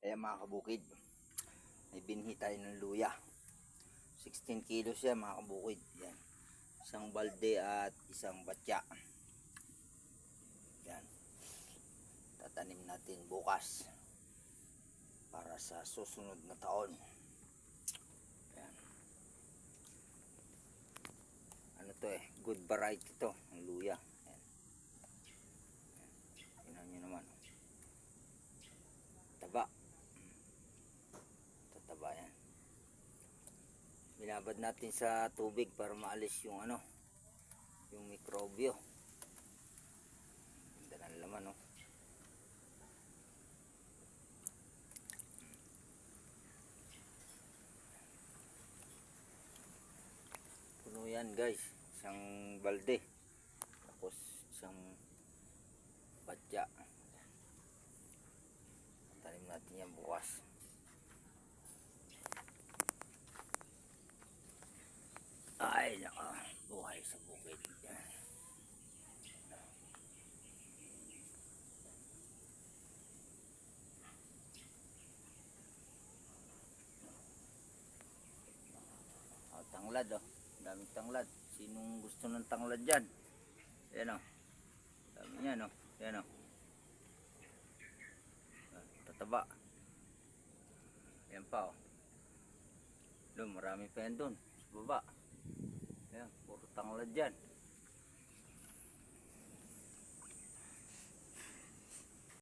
Ayan mga kabukid, may binhi tayo ng luya. 16 kilos yan mga kabukid. Yan. Isang balde at isang batya. Yan. Tatanim natin bukas para sa susunod na taon. Yan. Ano to good variety to ng luya. Yan. Tingnan nyo naman. Taba. Tataba yan. Binabad natin sa tubig para maalis yung yung mikrobyo. Ganda ng laman puno yan guys, isang balde tapos isang batya. Tanim natin yan bukas. Ay naka, buhay sa bukid yan. Tanglad daming tanglad. Sinong gusto ng tanglad dyan? Ayan dami yan ayan tataba. Ayan pa doon, marami pa yan doon sa baba. Ayan, puro tanglad dyan.